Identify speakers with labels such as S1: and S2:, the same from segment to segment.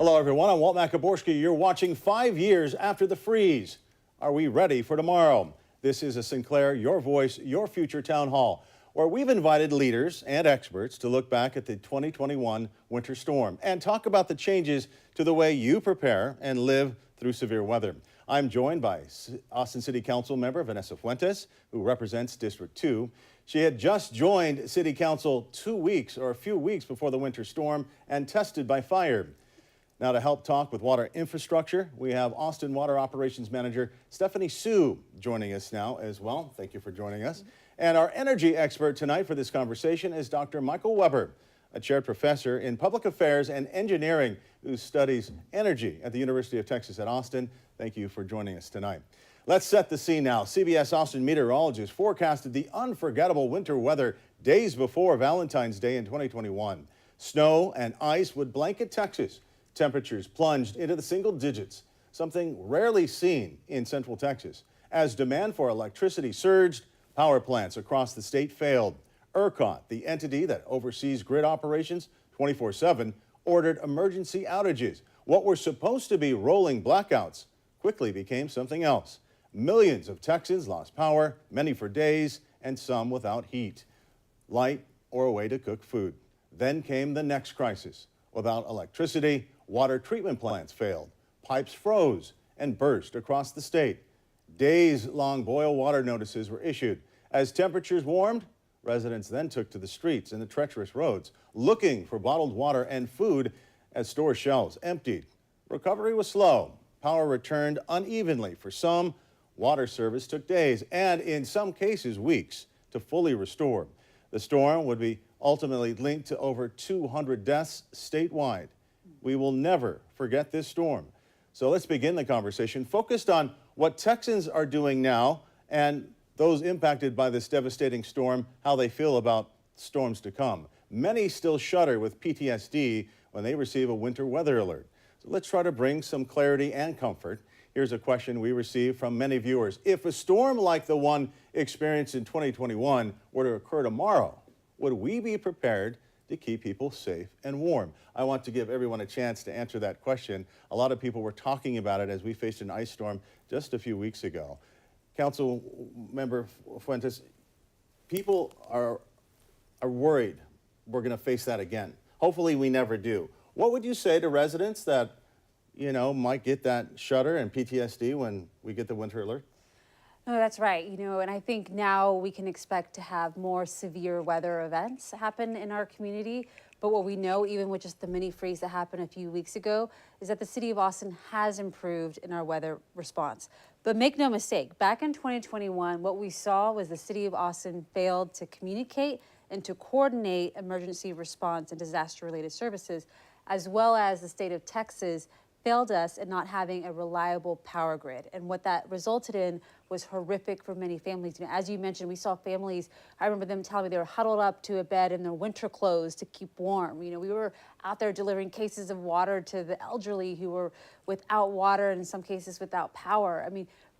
S1: Hello, everyone. I'm Walt Makaborski. You're watching 5 years after the freeze. Are we ready for tomorrow? This is a Sinclair Your Voice, Your Future Town Hall, where we've invited leaders and experts to look back at the 2021 winter storm and talk about the changes to the way you prepare and live through severe weather. I'm joined by Austin City Council member Vanessa Fuentes, who represents District 2. She had just joined City Council a few weeks before the winter storm and tested by fire. Now, to help talk with water infrastructure, we have Austin Water Operations Manager Stephanie Sue joining us now as well. Thank you for joining us. And our energy expert tonight for this conversation is Dr. Michael Weber, a chaired professor in public affairs and engineering who studies energy at the University of Texas at Austin. Thank you for joining us tonight. Let's set the scene now. CBS Austin meteorologists forecasted the unforgettable winter weather days before Valentine's Day in 2021. Snow and ice would blanket Texas. Temperatures plunged into the single digits, something rarely seen in Central Texas. As demand for electricity surged, power plants across the state failed. ERCOT, the entity that oversees grid operations 24/7, ordered emergency outages. What were supposed to be rolling blackouts quickly became something else. Millions of Texans lost power, many for days, and some without heat, light, or a way to cook food. Then came the next crisis. Without electricity, water treatment plants failed, pipes froze and burst across the state. Days-long boil water notices were issued. As temperatures warmed, residents then took to the streets and the treacherous roads, looking for bottled water and food as store shelves emptied. Recovery was slow. Power returned unevenly. For some, water service took days and, in some cases, weeks to fully restore. The storm would be ultimately linked to over 200 deaths statewide. We will never forget this storm. So let's begin the conversation focused on what Texans are doing now and those impacted by this devastating storm, how they feel about storms to come. Many still shudder with PTSD when they receive a winter weather alert. So let's try to bring some clarity and comfort. Here's a question we received from many viewers. If a storm like the one experienced in 2021 were to occur tomorrow, would we be prepared to keep people safe and warm? I want to give everyone a chance to answer that question. A lot of people were talking about it as we faced an ice storm just a few weeks ago. Council member Fuentes, people are worried we're going to face that again. Hopefully we never do. What would you say to residents that, might get that shudder and PTSD when we get the winter alert?
S2: No, that's right. And I think now we can expect to have more severe weather events happen in our community. But what we know, even with just the mini freeze that happened a few weeks ago, is that the city of Austin has improved in our weather response. But make no mistake, back in 2021, what we saw was the city of Austin failed to communicate and to coordinate emergency response and disaster-related services, as well as the state of Texas failed us in not having a reliable power grid. And what that resulted in was horrific for many families. As you mentioned, we saw families, I remember them telling me they were huddled up to a bed in their winter clothes to keep warm. We were out there delivering cases of water to the elderly who were without water and in some cases without power.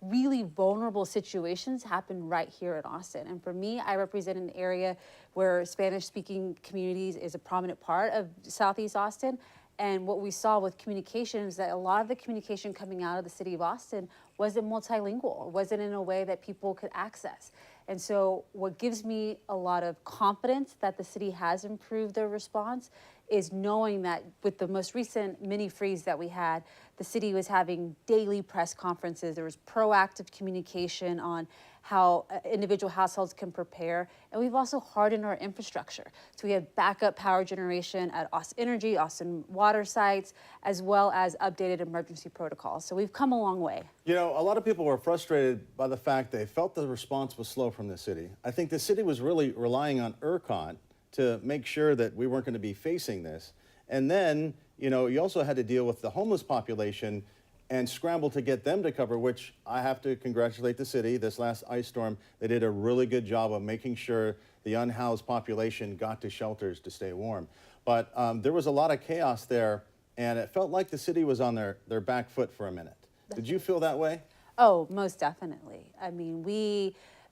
S2: Really vulnerable situations happen right here in Austin. And for me, I represent an area where Spanish-speaking communities is a prominent part of Southeast Austin. And what we saw with communication is that a lot of the communication coming out of the city of Austin wasn't multilingual, wasn't in a way that people could access. And so what gives me a lot of confidence that the city has improved their response is knowing that with the most recent mini freeze that we had, the city was having daily press conferences. There was proactive communication on how individual households can prepare. And we've also hardened our infrastructure. So we have backup power generation at Austin Energy, Austin water sites, as well as updated emergency protocols. So we've come a long way.
S1: A lot of people were frustrated by the fact they felt the response was slow from the city. I think the city was really relying on ERCOT to make sure that we weren't going to be facing this. And then, you also had to deal with the homeless population and scramble to get them to cover, which I have to congratulate the city. This last ice storm, they did a really good job of making sure the unhoused population got to shelters to stay warm. But there was a lot of chaos there, and it felt like the city was on their back foot for a minute. Did you feel that way?
S2: Oh, most definitely.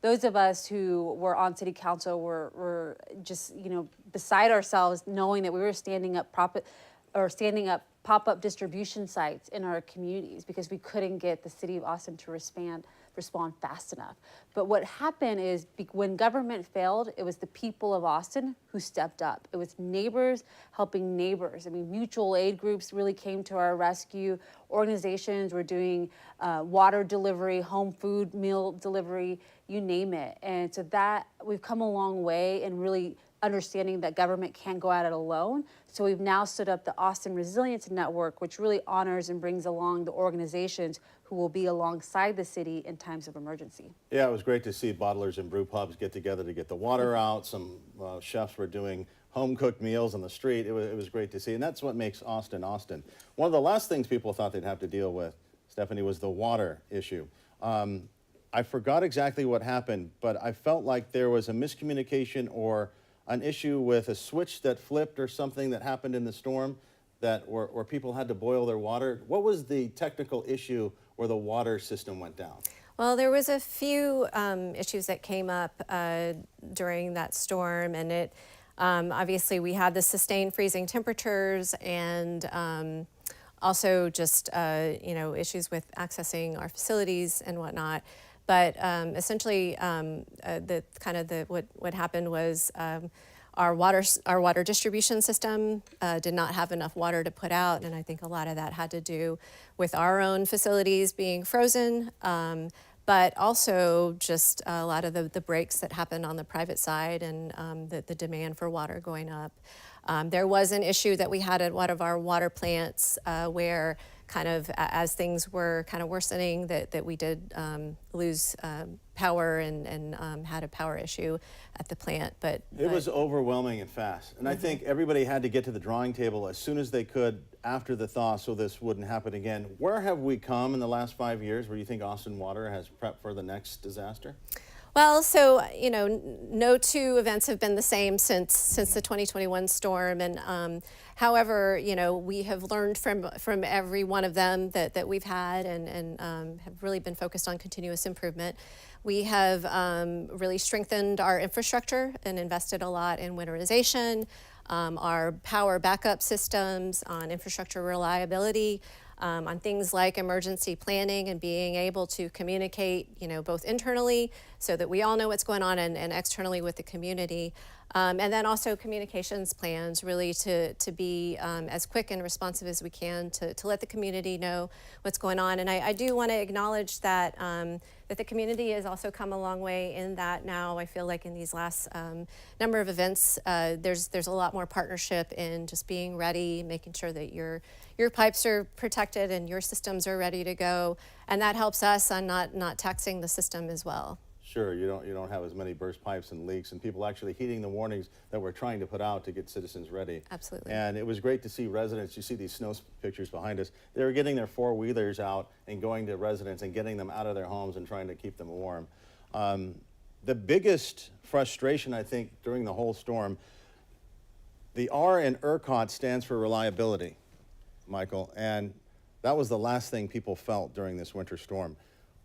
S2: Those of us who were on city council were just, beside ourselves, knowing that we were standing up pop-up distribution sites in our communities because we couldn't get the city of Austin to respond fast enough. But what happened is when government failed, it was the people of Austin who stepped up. It was neighbors helping neighbors. I mean, mutual aid groups really came to our rescue. Organizations were doing water delivery, home food meal delivery, you name it. And so that we've come a long way in really understanding that government can't go at it alone. So we've now stood up the Austin Resilience Network, which really honors and brings along the organizations who will be alongside the city in times of emergency.
S1: Yeah, it was great to see bottlers and brew pubs get together to get the water out. Some chefs were doing home-cooked meals on the street. It was great to see, and that's what makes Austin, Austin. One of the last things people thought they'd have to deal with, Stephanie, was the water issue. I forgot exactly what happened, but I felt like there was a miscommunication or an issue with a switch that flipped or something that happened in the storm that where people had to boil their water. What was the technical issue where the water system went down?
S3: Well, there was a few issues that came up during that storm, and it obviously we had the sustained freezing temperatures and also just issues with accessing our facilities and whatnot. But essentially, what happened was our water distribution system did not have enough water to put out, and I think a lot of that had to do with our own facilities being frozen, but also just a lot of the breaks that happened on the private side and the demand for water going up. There was an issue that we had at one of our water plants where kind of as things were kind of worsening that we did lose power and had a power issue at the plant. But
S1: it was overwhelming and fast. And I think everybody had to get to the drawing table as soon as they could after the thaw so this wouldn't happen again. Where have we come in the last 5 years where you think Austin Water has prepped for the next disaster?
S3: Well, so, no two events have been the same since the 2021 storm. And however, we have learned from every one of them that we've had and have really been focused on continuous improvement. We have really strengthened our infrastructure and invested a lot in winterization, our power backup systems, on infrastructure reliability, on things like emergency planning and being able to communicate, both internally so that we all know what's going on and externally with the community. And then also communications plans really to be as quick and responsive as we can to let the community know what's going on. And I do want to acknowledge that that the community has also come a long way in that now. I feel like in these last number of events, there's a lot more partnership in just being ready, making sure that your pipes are protected and your systems are ready to go. And that helps us on not taxing the system as well.
S1: Sure, you don't have as many burst pipes and leaks and people actually heeding the warnings that we're trying to put out to get citizens ready.
S3: Absolutely.
S1: And it was great to see residents. You see these snow pictures behind us. They were getting their four-wheelers out and going to residents and getting them out of their homes and trying to keep them warm. The biggest frustration, I think, during the whole storm, the R in ERCOT stands for reliability, Michael, and that was the last thing people felt during this winter storm.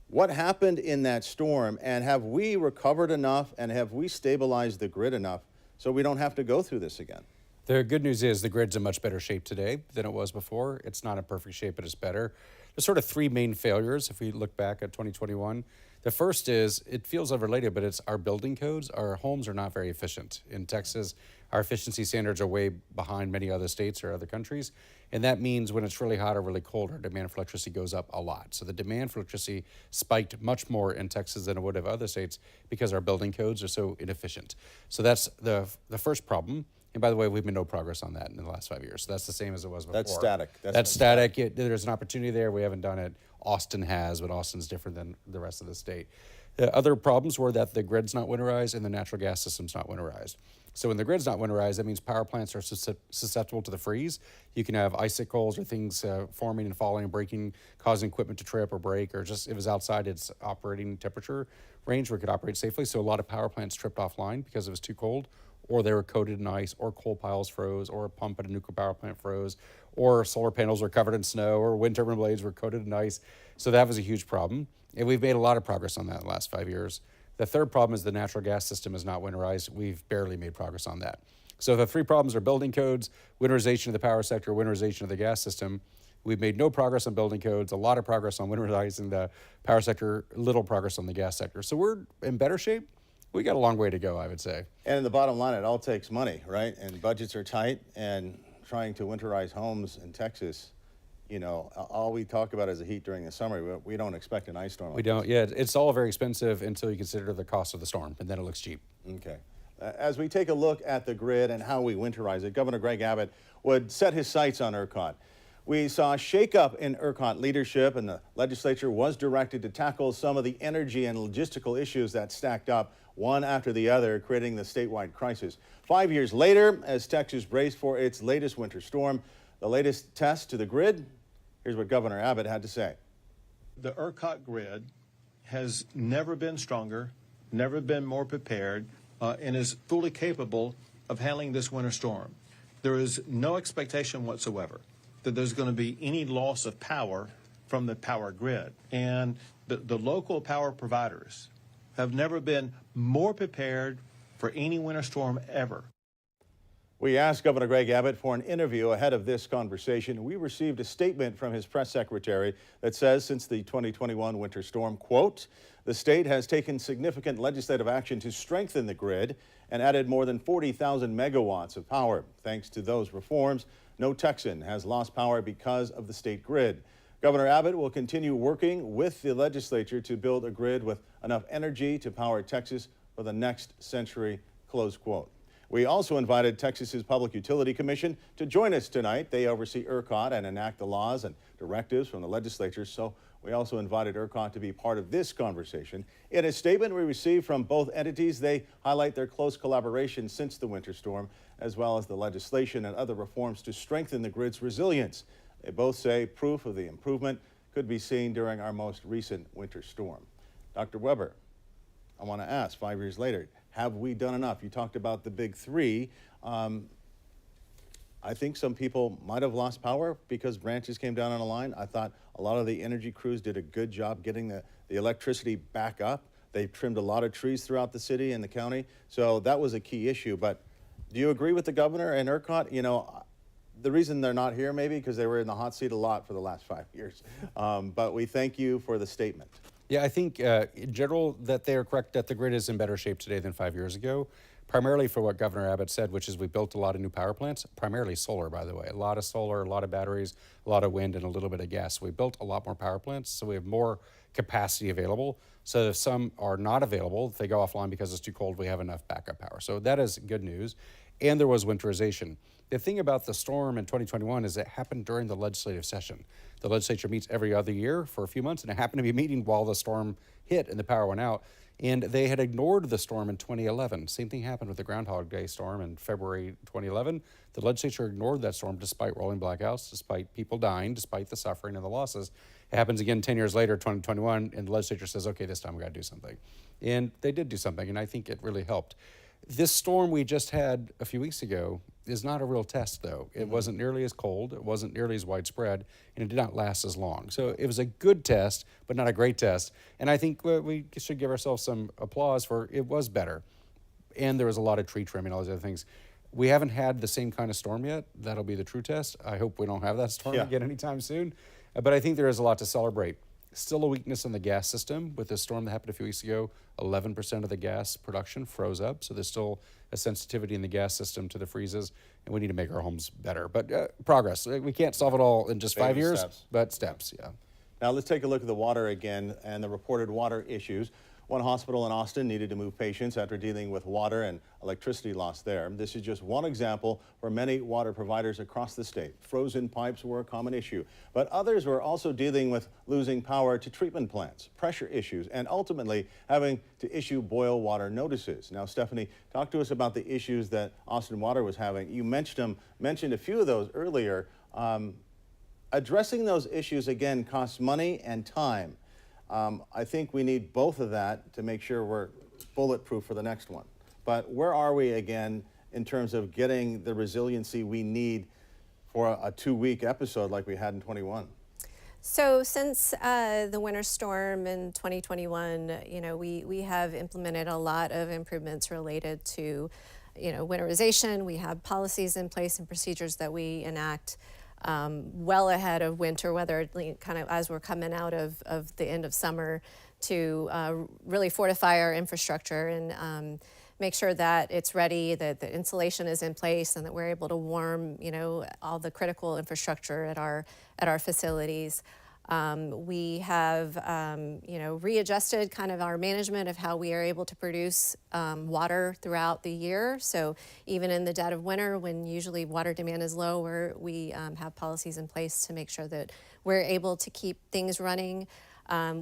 S1: What happened in that storm, and have we recovered enough and have we stabilized the grid enough so we don't have to go through this again?
S4: The good news is the grid's in much better shape today than it was before. It's not in perfect shape, but it's better. There's sort of three main failures if we look back at 2021. The first is, it feels unrelated, but it's our building codes. Our homes are not very efficient. In Texas, our efficiency standards are way behind many other states or other countries. And that means when it's really hot or really cold, our demand for electricity goes up a lot. So the demand for electricity spiked much more in Texas than it would have other states because our building codes are so inefficient. So that's the first problem. And by the way, we've made no progress on that in the last 5 years. So that's the same as it was before.
S1: That's static.
S4: That's static. There's an opportunity there. We haven't done it. Austin has, but Austin's different than the rest of the state. The other problems were that the grid's not winterized and the natural gas system's not winterized. So when the grid's not winterized, that means power plants are susceptible to the freeze. You can have icicles or things forming and falling and breaking, causing equipment to trip or break, or just if it's outside its operating temperature range where it could operate safely. So a lot of power plants tripped offline because it was too cold, or they were coated in ice, or coal piles froze, or a pump at a nuclear power plant froze, or solar panels were covered in snow, or wind turbine blades were coated in ice. So that was a huge problem. And we've made a lot of progress on that in the last 5 years. The third problem is the natural gas system is not winterized. We've barely made progress on that. So the three problems are building codes, winterization of the power sector, winterization of the gas system. We've made no progress on building codes, a lot of progress on winterizing the power sector, little progress on the gas sector. So we're in better shape. We got a long way to go, I would say.
S1: And in the bottom line, it all takes money, right? And budgets are tight, and trying to winterize homes in Texas, you know, all we talk about is the heat during the summer. We don't expect an ice storm.
S4: We don't, yeah, it's all very expensive until you consider the cost of the storm, and then it looks cheap.
S1: Okay. As we take a look at the grid and how we winterize it, Governor Greg Abbott would set his sights on ERCOT. We saw a shakeup in ERCOT leadership, and the legislature was directed to tackle some of the energy and logistical issues that stacked up one after the other, creating the statewide crisis. 5 years later, as Texas braced for its latest winter storm, the latest test to the grid, here's what Governor Abbott had to say.
S5: The ERCOT grid has never been stronger, never been more prepared, and is fully capable of handling this winter storm. There is no expectation whatsoever that there's going to be any loss of power from the power grid. And the local power providers have never been more prepared for any winter storm ever.
S1: We asked Governor Greg Abbott for an interview ahead of this conversation. We received a statement from his press secretary that says since the 2021 winter storm, quote, the state has taken significant legislative action to strengthen the grid and added more than 40,000 megawatts of power. Thanks to those reforms, no Texan has lost power because of the state grid. Governor Abbott will continue working with the legislature to build a grid with enough energy to power Texas for the next century, close quote. We also invited Texas's Public Utility Commission to join us tonight. They oversee ERCOT and enact the laws and directives from the legislature, so we also invited ERCOT to be part of this conversation. In a statement we received from both entities, they highlight their close collaboration since the winter storm, as well as the legislation and other reforms to strengthen the grid's resilience. They both say proof of the improvement could be seen during our most recent winter storm. Dr. Weber, I want to ask, 5 years later, have we done enough? You talked about the big three. I think some people might have lost power because branches came down on a line. I thought a lot of the energy crews did a good job getting the electricity back up. They trimmed a lot of trees throughout the city and the county. So that was a key issue. But do you agree with the governor and ERCOT? You know, the reason they're not here maybe because they were in the hot seat a lot for the last 5 years. But we thank you for the statement.
S4: Yeah, I think in general that they are correct that the grid is in better shape today than 5 years ago, primarily for what Governor Abbott said, which is we built a lot of new power plants, primarily solar, by the way, a lot of solar, a lot of batteries, a lot of wind, and a little bit of gas. So we built a lot more power plants, so we have more capacity available. So if some are not available, if they go offline because it's too cold, we have enough backup power. So that is good news. And there was winterization. The thing about the storm in 2021 is it happened during the legislative session. The legislature meets every other year for a few months, and it happened to be meeting while the storm hit and the power went out. And they had ignored the storm in 2011. Same thing happened with the Groundhog Day storm in February 2011. The legislature ignored that storm despite rolling blackouts, despite people dying, despite the suffering and the losses. It happens again 10 years later, 2021, and the legislature says, okay, this time we got to do something. And they did do something, and I think it really helped. This storm we just had a few weeks ago is not a real test, though. It wasn't nearly as cold, it wasn't nearly as widespread, and it did not last as long. So it was a good test, but not a great test. And I think we should give ourselves some applause for it was better. And there was a lot of tree trimming and all those other things. We haven't had the same kind of storm yet. That'll be the true test. I hope we don't have that storm again anytime soon. But I think there is a lot to celebrate. Still a weakness in the gas system. With the storm that happened a few weeks ago, 11% of the gas production froze up. So there's still a sensitivity in the gas system to the freezes, and we need to make our homes better. But progress. We can't solve it all in just 5 years, but steps, yeah.
S1: Now let's take a look at the water again and the reported water issues. One hospital in Austin needed to move patients after dealing with water and electricity loss there. This is just one example for many water providers across the state. Frozen pipes were a common issue, but others were also dealing with losing power to treatment plants, pressure issues, and ultimately having to issue boil water notices. Now, Stephanie, talk to us about the issues that Austin Water was having. You mentioned a few of those earlier. Addressing those issues, again, costs money and time. I think we need both of that to make sure we're bulletproof for the next one. But where are we again in terms of getting the resiliency we need for a 2-week episode like we had in 21?
S3: So since the winter storm in 2021, we have implemented a lot of improvements related to, winterization. We have policies in place and procedures that we enact well ahead of winter weather, kind of as we're coming out of the end of summer, to really fortify our infrastructure and make sure that it's ready, that the insulation is in place, and that we're able to warm, all the critical infrastructure at our facilities. We have, readjusted kind of our management of how we are able to produce water throughout the year. So even in the dead of winter, when usually water demand is low, we have policies in place to make sure that we're able to keep things running.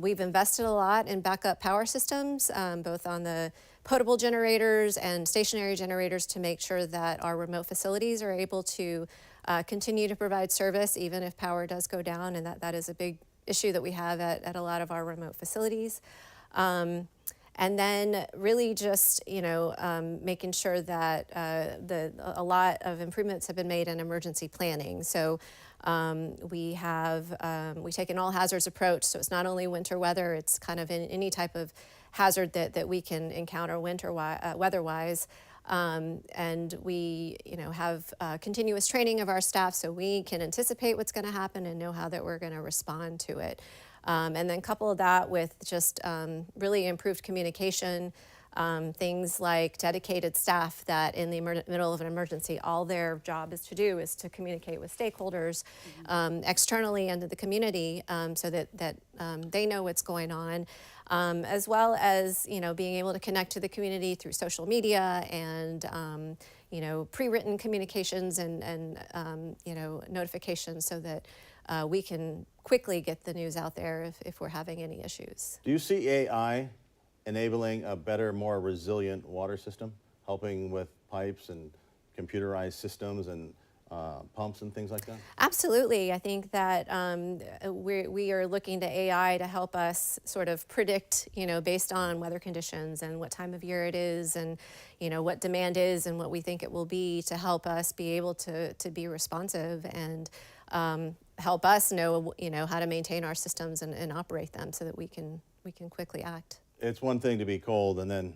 S3: We've invested a lot in backup power systems, both on the potable generators and stationary generators, to make sure that our remote facilities are able to continue to provide service even if power does go down, and that is a big issue that we have at a lot of our remote facilities. And then really just, making sure that a lot of improvements have been made in emergency planning. So we take an all hazards approach. So it's not only winter weather, it's kind of in any type of hazard that we can encounter weather-wise. And we, have continuous training of our staff so we can anticipate what's going to happen and know how that we're going to respond to it. And then couple that with just really improved communication, things like dedicated staff that in the middle of an emergency, all their job is to communicate with stakeholders externally and to the community, so that they know what's going on. As well as, being able to connect to the community through social media and, pre-written communications and notifications, so that we can quickly get the news out there if we're having any issues.
S1: Do you see AI enabling a better, more resilient water system, helping with pipes and computerized systems and pumps and things like that?
S3: Absolutely. I think that we are looking to AI to help us sort of predict, based on weather conditions and what time of year it is and, what demand is and what we think it will be, to help us be able to be responsive and help us know, how to maintain our systems and operate them so that we can quickly act.
S1: It's one thing to be cold and then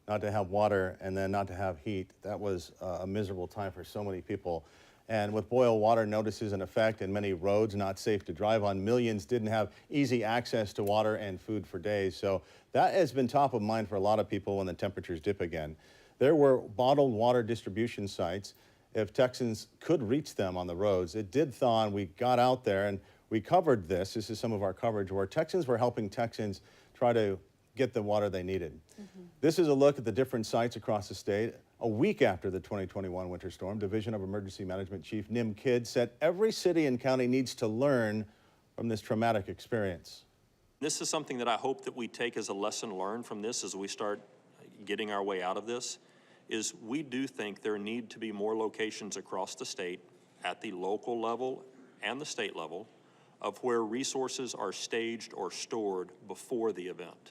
S1: not to have water and then not to have heat. That was a miserable time for so many people. And with boil water notices in effect and many roads not safe to drive on, millions didn't have easy access to water and food for days. So that has been top of mind for a lot of people when the temperatures dip again. There were bottled water distribution sites. If Texans could reach them on the roads, it did thaw, and we got out there and we covered this. This is some of our coverage where Texans were helping Texans try to get the water they needed. This is a look at the different sites across the state. A week after the 2021 winter storm, Division of Emergency Management Chief Nim Kidd said every city and county needs to learn from this traumatic experience.
S6: This is something that I hope that we take as a lesson learned from this as we start getting our way out of this, is we do think there need to be more locations across the state at the local level and the state level of where resources are staged or stored before the event.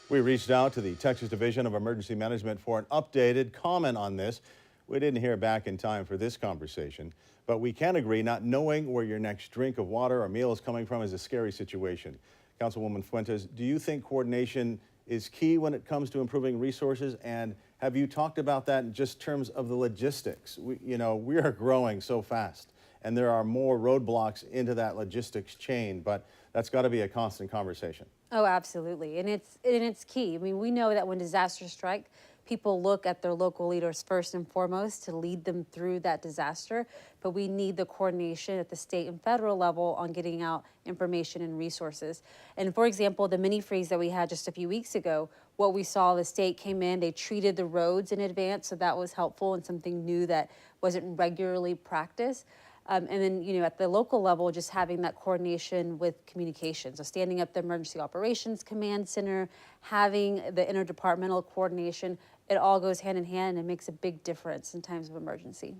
S1: We reached out to the Texas Division of Emergency Management for an updated comment on this. We didn't hear back in time for this conversation, but we can agree not knowing where your next drink of water or meal is coming from is a scary situation. Councilwoman Fuentes, do you think coordination is key when it comes to improving resources? And have you talked about that in just terms of the logistics? We are growing so fast, and there are more roadblocks into that logistics chain, but that's got to be a constant conversation.
S2: Oh, absolutely. And it's key. I mean, we know that when disasters strike, people look at their local leaders first and foremost to lead them through that disaster, but we need the coordination at the state and federal level on getting out information and resources. And for example, the mini freeze that we had just a few weeks ago, what we saw, the state came in, they treated the roads in advance, so that was helpful and something new that wasn't regularly practiced. And then, at the local level, just having that coordination with communication. So standing up the Emergency Operations Command Center, having the interdepartmental coordination, it all goes hand in hand and makes a big difference in times of emergency.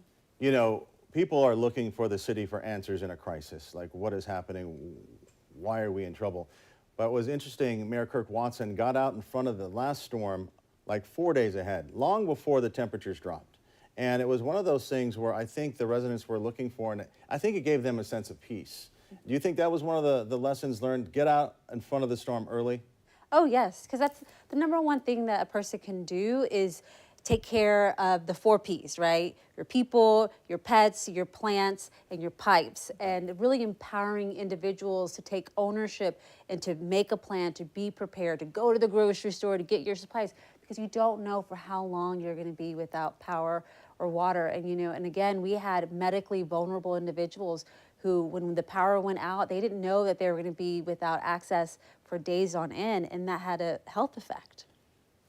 S1: People are looking for the city for answers in a crisis, like what is happening, why are we in trouble? But it was interesting, Mayor Kirk Watson got out in front of the last storm like 4 days ahead, long before the temperatures dropped. And it was one of those things where I think the residents were looking for, and I think it gave them a sense of peace. Do you think that was one of the lessons learned? Get out in front of the storm early?
S2: Oh, yes, because that's the number one thing that a person can do is take care of the 4 Ps, right? Your people, your pets, your plants, and your pipes. And really empowering individuals to take ownership and to make a plan, to be prepared, to go to the grocery store, to get your supplies, because you don't know for how long you're going to be without power or water. And, and again, we had medically vulnerable individuals who, when the power went out, they didn't know that they were going to be without access for days on end, and that had a health effect.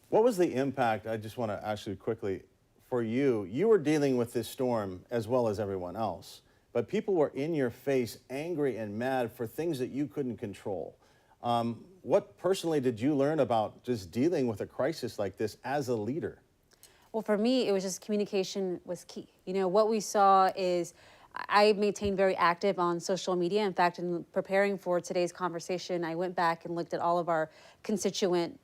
S1: What was the impact? I just want to ask you quickly, for you, you were dealing with this storm as well as everyone else, but people were in your face, angry and mad for things that you couldn't control. What personally did you learn about just dealing with a crisis like this as a leader?
S2: Well, for me, it was just communication was key. What we saw is I maintained very active on social media. In fact, in preparing for today's conversation, I went back and looked at all of our constituent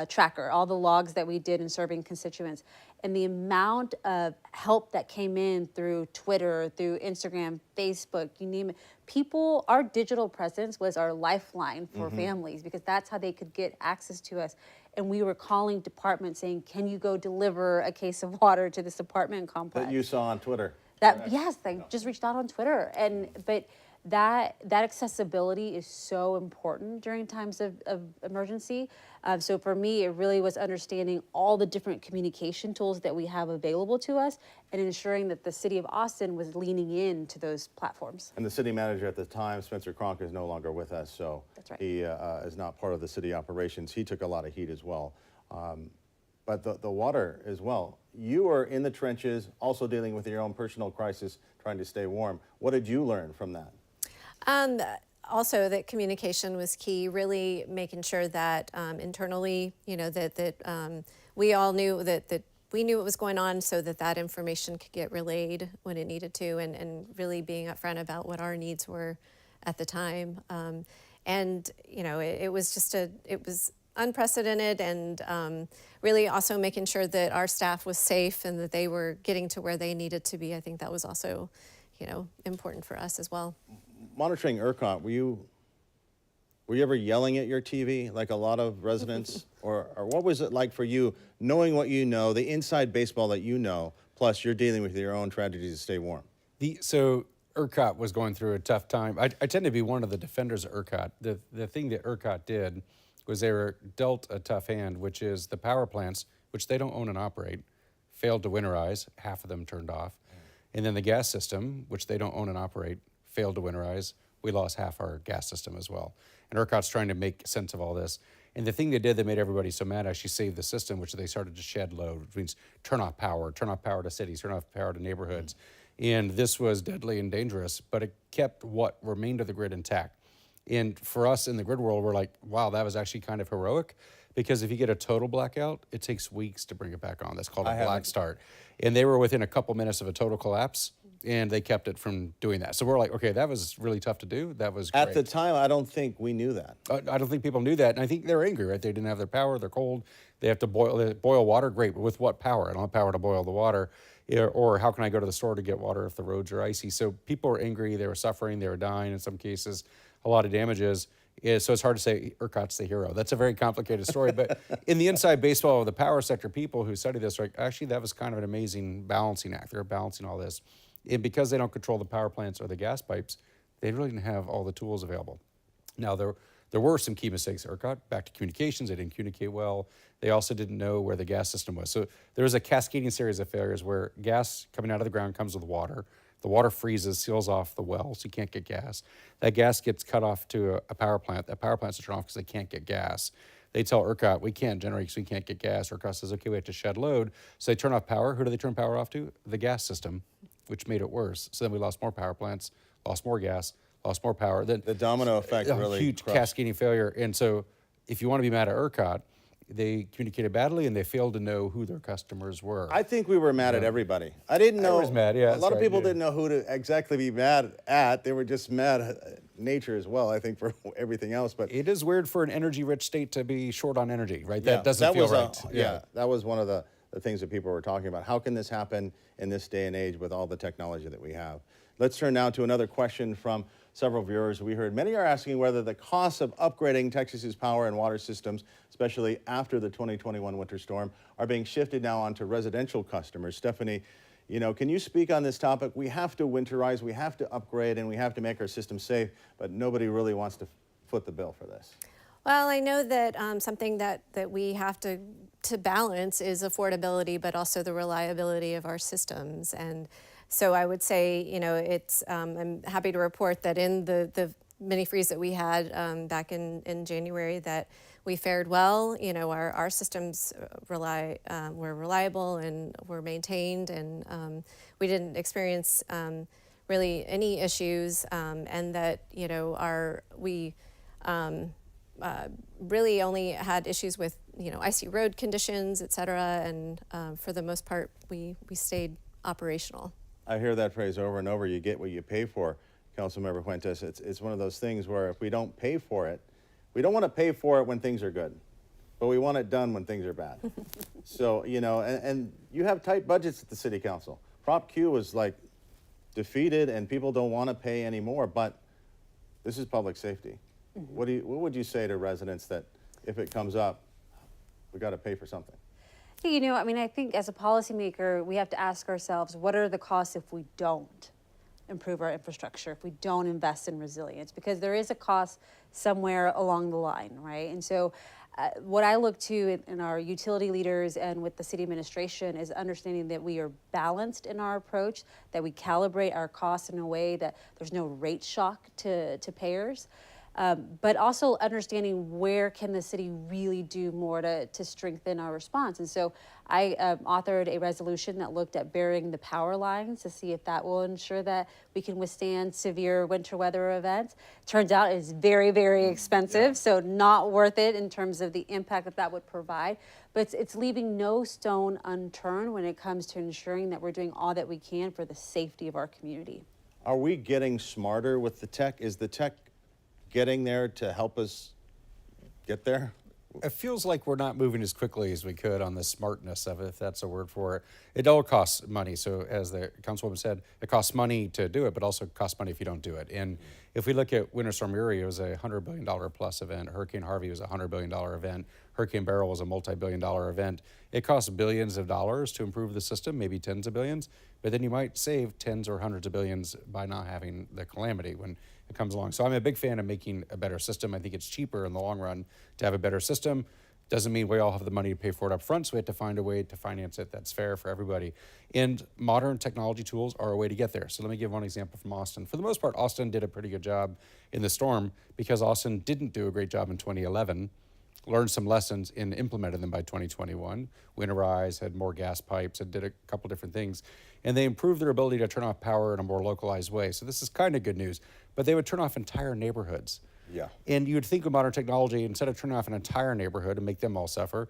S2: tracker, all the logs that we did in serving constituents, and the amount of help that came in through Twitter, through Instagram, Facebook, you name it. People, our digital presence was our lifeline for families, because that's how they could get access to us. And we were calling departments saying, can you go deliver a case of water to this apartment complex?
S1: That you saw on Twitter.
S2: Yes, they just reached out on Twitter. But that accessibility is so important during times of emergency. So for me, it really was understanding all the different communication tools that we have available to us and ensuring that the city of Austin was leaning into those platforms.
S1: And the city manager at the time, Spencer Cronk, is no longer with us, so
S2: That's right.
S1: he is not part of the city operations. He took a lot of heat as well. But the water as well. You were in the trenches, also dealing with your own personal crisis, trying to stay warm. What did you learn from that?
S3: Also, that communication was key. Really making sure that internally, that we all knew that we knew what was going on, so that information could get relayed when it needed to, and really being upfront about what our needs were at the time. It was just it was unprecedented, and really also making sure that our staff was safe and that they were getting to where they needed to be. I think that was also, important for us as well.
S1: Monitoring ERCOT, were you ever yelling at your TV like a lot of residents? or what was it like for you, knowing what you know, the inside baseball that you know, plus you're dealing with your own tragedies to stay warm?
S4: So ERCOT was going through a tough time. I tend to be one of the defenders of ERCOT. The thing that ERCOT did was they were dealt a tough hand, which is the power plants, which they don't own and operate, failed to winterize, half of them turned off. And then the gas system, which they don't own and operate, failed to winterize. We lost half our gas system as well. And ERCOT's trying to make sense of all this. And the thing they did that made everybody so mad actually saved the system, which they started to shed load, which means turn off power to cities, turn off power to neighborhoods. And this was deadly and dangerous, but it kept what remained of the grid intact. And for us in the grid world, we're like, wow, that was actually kind of heroic, because if you get a total blackout, it takes weeks to bring it back on. That's called a black start. And they were within a couple minutes of a total collapse, and they kept it from doing that. So we're like, okay, that was really tough to do. That was great.
S1: At the time, I don't think we knew that.
S4: I don't think people knew that. And I think they're angry, right? They didn't have their power. They're cold. They have to boil water. Great. But with what power? I don't have power to boil the water. Or how can I go to the store to get water if the roads are icy? So people were angry. They were suffering. They were dying in some cases. A lot of damages. So it's hard to say ERCOT's the hero. That's a very complicated story. But in the inside baseball of the power sector, people who study this are like, actually, that was kind of an amazing balancing act. They're balancing all this. And because they don't control the power plants or the gas pipes, they really didn't have all the tools available. Now, there were some key mistakes at ERCOT. Back to communications, they didn't communicate well. They also didn't know where the gas system was. So there was a cascading series of failures where gas coming out of the ground comes with water. The water freezes, seals off the well, so you can't get gas. That gas gets cut off to a power plant. That power plant's turned off because they can't get gas. They tell ERCOT, we can't generate because we can't get gas. ERCOT says, okay, we have to shed load. So they turn off power. Who do they turn power off to? The gas system, which made it worse. So then we lost more power plants, lost more gas, lost more power. Then
S1: The domino effect really
S4: huge
S1: crushed.
S4: cascading failure. And so if you want to be mad at ERCOT, they communicated badly and they failed to know who their customers were.
S1: I think we were mad at everybody. I didn't know.
S4: was mad, yeah,
S1: A
S4: that's
S1: lot of
S4: right,
S1: people
S4: yeah.
S1: didn't know who to exactly be mad at. They were just mad at nature as well, I think, for everything else. But
S4: It is weird for an energy-rich state to be short on energy, right? That doesn't feel
S1: was
S4: right.
S1: that was one of the things that people were talking about. How can this happen in this day and age with all the technology that we have? Let's turn now to another question from several viewers we heard. Many are asking whether the costs of upgrading Texas's power and water systems, especially after the 2021 winter storm, are being shifted now onto residential customers. Stephanie, you know, can you speak on this topic? We have to winterize, we have to upgrade, and we have to make our system safe, but nobody really wants to foot the bill for this.
S3: Well, I know that something that we have to balance is affordability, but also the reliability of our systems. And so I would say, you know, it's I'm happy to report that in the mini freeze that we had back in January, that we fared well. You know, our systems were reliable and were maintained, and we didn't experience really any issues, and that, you know, we really only had issues with, you know, icy road conditions, et cetera, and for the most part, we stayed operational.
S1: I hear that phrase over and over, you get what you pay for, Councilmember Fuentes. It's one of those things where if we don't pay for it, we don't want to pay for it when things are good, but we want it done when things are bad. So, you know, and you have tight budgets at the City Council. Prop Q was like defeated and people don't want to pay anymore, but this is public safety. What would you say to residents that if it comes up, we got to pay for something?
S2: You know, I mean, I think as a policymaker, we have to ask ourselves, what are the costs if we don't improve our infrastructure, if we don't invest in resilience? Because there is a cost somewhere along the line, right? And so what I look to in our utility leaders and with the city administration is understanding that we are balanced in our approach, that we calibrate our costs in a way that there's no rate shock to payers. But also understanding where can the city really do more to strengthen our response. And so I authored a resolution that looked at burying the power lines to see if that will ensure that we can withstand severe winter weather events. Turns out it's very, very expensive, so not worth it in terms of the impact that would provide. But it's leaving no stone unturned when it comes to ensuring that we're doing all that we can for the safety of our community.
S1: Are we getting smarter with the tech? Is the tech getting there to help us get there?
S4: It feels like we're not moving as quickly as we could on the smartness of it, if that's a word for it. It all costs money. So as the Councilwoman said, it costs money to do it, but also costs money if you don't do it. And if we look at Winter Storm Uri, it was a $100 billion plus event. Hurricane Harvey was a $100 billion event. Hurricane Beryl was a multi-billion-dollar event. It costs billions of dollars to improve the system, maybe tens of billions, but then you might save tens or hundreds of billions by not having the calamity when it comes along. So I'm a big fan of making a better system. I think it's cheaper in the long run to have a better system. Doesn't mean we all have the money to pay for it up front, so we have to find a way to finance it that's fair for everybody. And modern technology tools are a way to get there. So let me give one example from Austin. For the most part, Austin did a pretty good job in the storm because Austin didn't do a great job in 2011. Learned some lessons and implemented them by 2021. Winterize, had more gas pipes, and did a couple different things. And they improved their ability to turn off power in a more localized way. So this is kind of good news. But they would turn off entire neighborhoods. Yeah. And you would think of modern technology, instead of turning off an entire neighborhood and make them all suffer,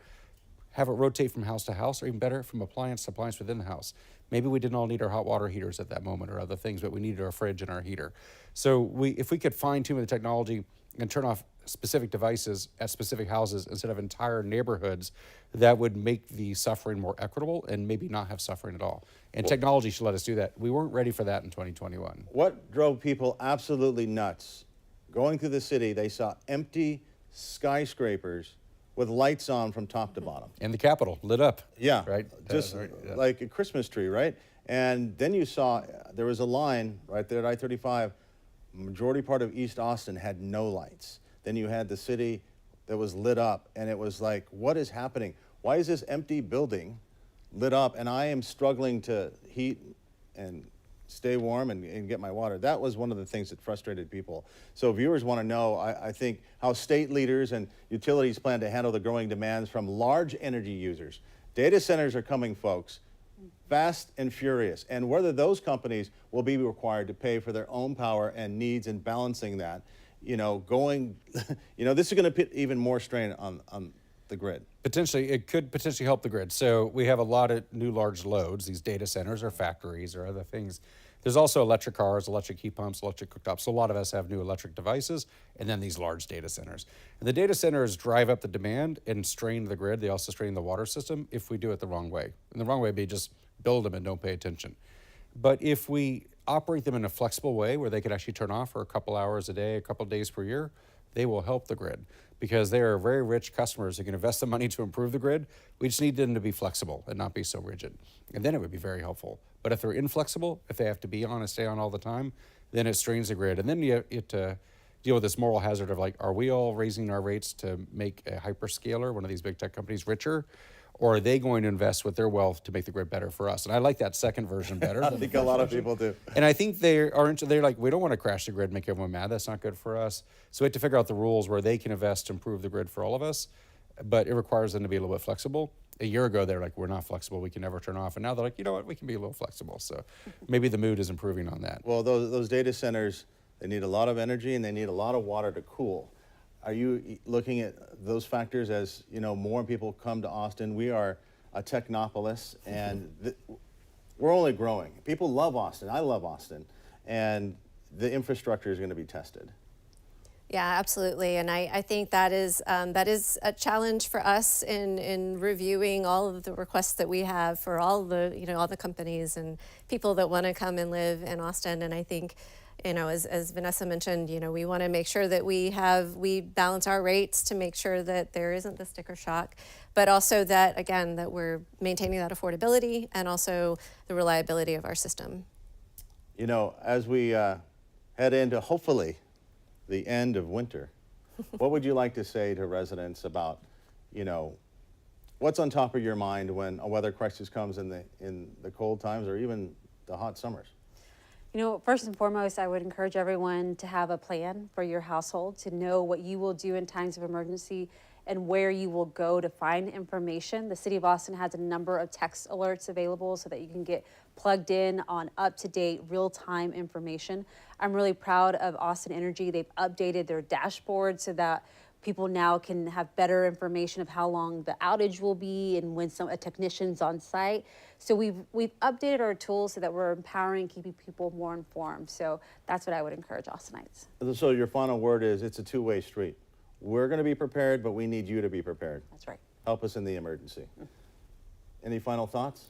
S4: have it rotate from house to house, or even better, from appliance to appliance within the house. Maybe we didn't all need our hot water heaters at that moment or other things, but we needed our fridge and our heater. So if we could fine tune the technology and turn off specific devices at specific houses instead of entire neighborhoods, that would make the suffering more equitable and maybe not have suffering at all. And technology should let us do that. We weren't ready for that in 2021.
S1: What drove people absolutely nuts? Going through the city, they saw empty skyscrapers with lights on from top to bottom.
S4: And the Capitol lit up.
S1: Yeah,
S4: Right?
S1: just
S4: Yeah.
S1: like a Christmas tree, right? And then you saw there was a line right there at I-35. Majority part of East Austin had no lights. Then you had the city that was lit up, and it was like, what is happening? Why is this empty building lit up, and I am struggling to heat and stay warm and get my water? That was one of the things that frustrated people. So viewers want to know, I think, how state leaders and utilities plan to handle the growing demands from large energy users. Data centers are coming, folks, fast and furious, and whether those companies will be required to pay for their own power and needs and balancing that, you know, this is going to put even more strain on the grid.
S4: Potentially, it could potentially help the grid. So we have a lot of new large loads, these data centers or factories or other things. There's also electric cars, electric heat pumps, electric cooktops. So a lot of us have new electric devices and then these large data centers. And the data centers drive up the demand and strain the grid. They also strain the water system if we do it the wrong way. And the wrong way would be just build them and don't pay attention. But if we operate them in a flexible way where they could actually turn off for a couple hours a day, a couple days per year, they will help the grid because they are very rich customers who can invest the money to improve the grid. We just need them to be flexible and not be so rigid. And then it would be very helpful. But if they're inflexible, if they have to be on and stay on all the time, then it strains the grid. And then you have to deal with this moral hazard of like, are we all raising our rates to make a hyperscaler, one of these big tech companies, richer? Or are they going to invest with their wealth to make the grid better for us? And I like that second version better.
S1: I think a lot of people do.
S4: And I think they're like, we don't want to crash the grid and make everyone mad. That's not good for us. So we have to figure out the rules where they can invest to improve the grid for all of us. But it requires them to be a little bit flexible. A year ago, they're like, we're not flexible. We can never turn off. And now they're like, you know what? We can be a little flexible. So maybe the mood is improving on that.
S1: Well, those data centers, they need a lot of energy and they need a lot of water to cool. Are you looking at those factors as, you know, more people come to Austin? We are a technopolis, and we're only growing. People love Austin. I love Austin. And the infrastructure is going to be tested.
S3: Yeah, absolutely. And I think that is a challenge for us in reviewing all of the requests that we have for all the, you know, all the companies and people that want to come and live in Austin. And I think, you know, as Vanessa mentioned, you know, we want to make sure that we balance our rates to make sure that there isn't the sticker shock, but also that, again, that we're maintaining that affordability and also the reliability of our system.
S1: You know, as we head into, hopefully, the end of winter, what would you like to say to residents about, you know, what's on top of your mind when a weather crisis comes in the cold times or even the hot summers?
S2: You know, first and foremost, I would encourage everyone to have a plan for your household, to know what you will do in times of emergency and where you will go to find information. The City of Austin has a number of text alerts available so that you can get plugged in on up-to-date, real-time information. I'm really proud of Austin Energy. They've updated their dashboard so that people now can have better information of how long the outage will be and when a technician's on site. So we've updated our tools so that we're empowering, keeping people more informed. So that's what I would encourage Austinites.
S1: So your final word is it's a two-way street. We're going to be prepared, but we need you to be prepared.
S2: That's right.
S1: Help us in the emergency. Any final thoughts?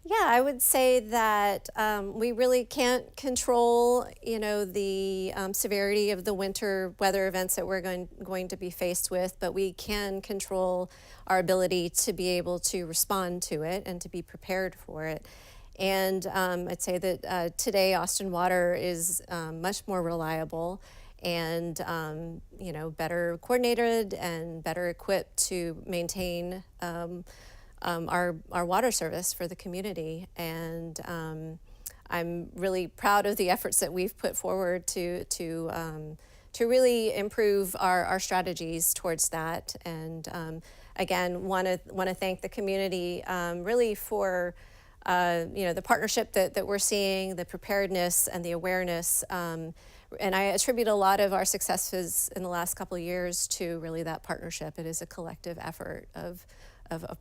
S3: Yeah, I would say that we really can't control, you know, the severity of the winter weather events that we're going to be faced with, but we can control our ability to be able to respond to it and to be prepared for it. And I'd say that today Austin Water is much more reliable and you know, better coordinated and better equipped to maintain our water service for the community. And I'm really proud of the efforts that we've put forward to really improve our strategies towards that. And again, want to thank the community really for you know, the partnership that we're seeing, the preparedness and the awareness. And I attribute a lot of our successes in the last couple of years to really that partnership. It is a collective effort of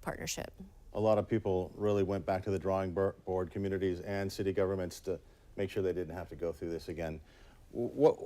S3: partnership.
S1: A lot of people really went back to the drawing board, communities and city governments, to make sure they didn't have to go through this again. What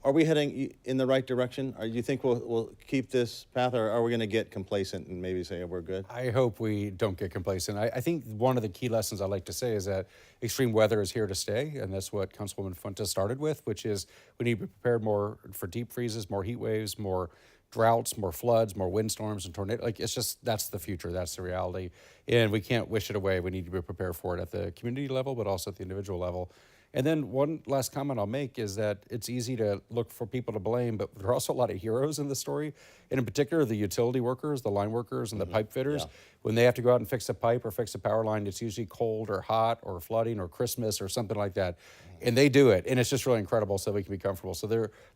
S1: are we heading in the right direction? Or do you think we'll keep this path, or are we going to get complacent and maybe say, oh, we're good?
S4: I hope we don't get complacent. I think one of the key lessons I like to say is that extreme weather is here to stay, and that's what Councilwoman Fuentes started with, which is we need to be prepared more for deep freezes, more heat waves, more droughts, more floods, more windstorms and tornadoes. Like, it's just, that's the future, that's the reality. And we can't wish it away. We need to be prepared for it at the community level, but also at the individual level. And then one last comment I'll make is that it's easy to look for people to blame, but there are also a lot of heroes in the story. And in particular, the utility workers, the line workers, and the pipe fitters.
S1: Yeah.
S4: When they have to go out and fix a pipe or fix a power line, it's usually cold or hot or flooding or Christmas or something like that. And they do it, and it's just really incredible so we can be comfortable. So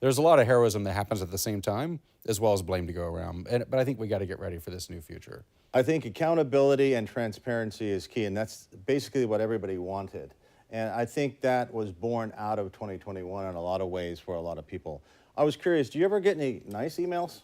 S4: there's a lot of heroism that happens at the same time, as well as blame to go around. But I think we got to get ready for this new future.
S1: I think accountability and transparency is key, and that's basically what everybody wanted. And I think that was born out of 2021 in a lot of ways for a lot of people. I was curious, do you ever get any nice emails?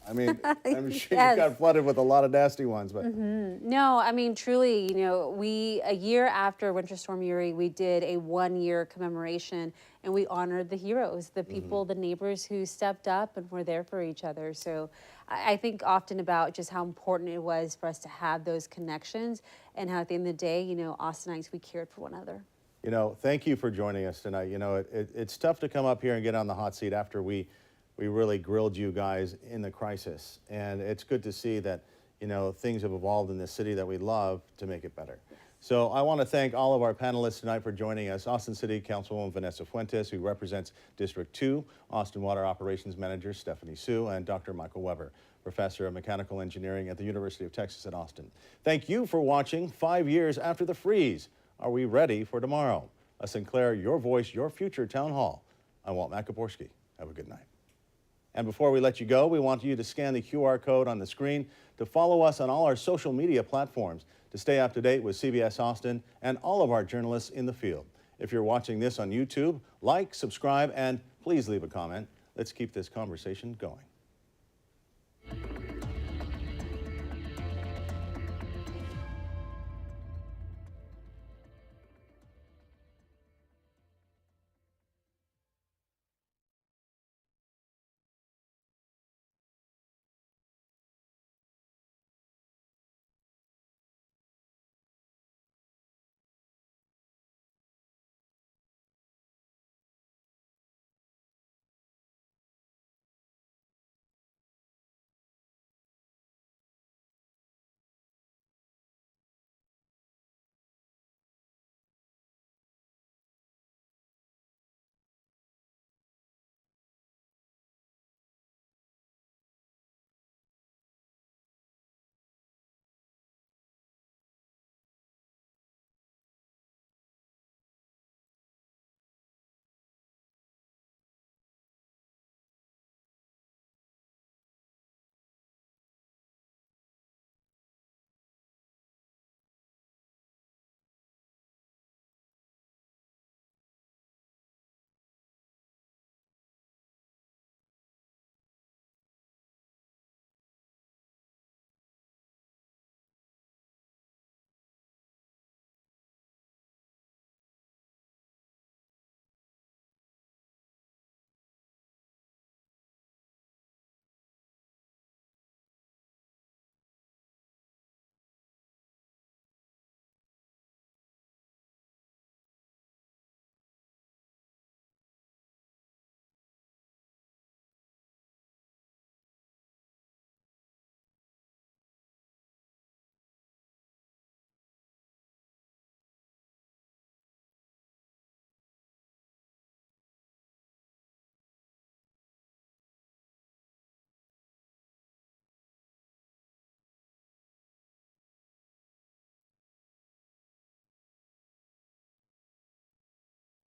S1: I mean, I'm sure
S2: Yes.
S1: you got flooded with a lot of nasty ones, but
S2: No, I mean, truly, you know, a year after Winter Storm Uri, we did a 1-year commemoration, and we honored the heroes, the people, the neighbors who stepped up and were there for each other. So I think often about just how important it was for us to have those connections, and how at the end of the day, you know, Austinites, we cared for one another.
S1: You know, thank you for joining us tonight. You know, it's tough to come up here and get on the hot seat after we really grilled you guys in the crisis. And it's good to see that, you know, things have evolved in this city that we love to make it better. So I want to thank all of our panelists tonight for joining us. Austin City Councilwoman Vanessa Fuentes, who represents District 2, Austin Water Operations Manager Stephanie Sue, and Dr. Michael Weber, Professor of Mechanical Engineering at the University of Texas at Austin. Thank you for watching 5 years after the freeze. Are we ready for tomorrow? A Sinclair, Your Voice, Your Future Town Hall. I'm Walt Makoborski. Have a good night. And before we let you go, we want you to scan the QR code on the screen to follow us on all our social media platforms to stay up to date with CBS Austin and all of our journalists in the field. If you're watching this on YouTube, like, subscribe, and please leave a comment. Let's keep this conversation going.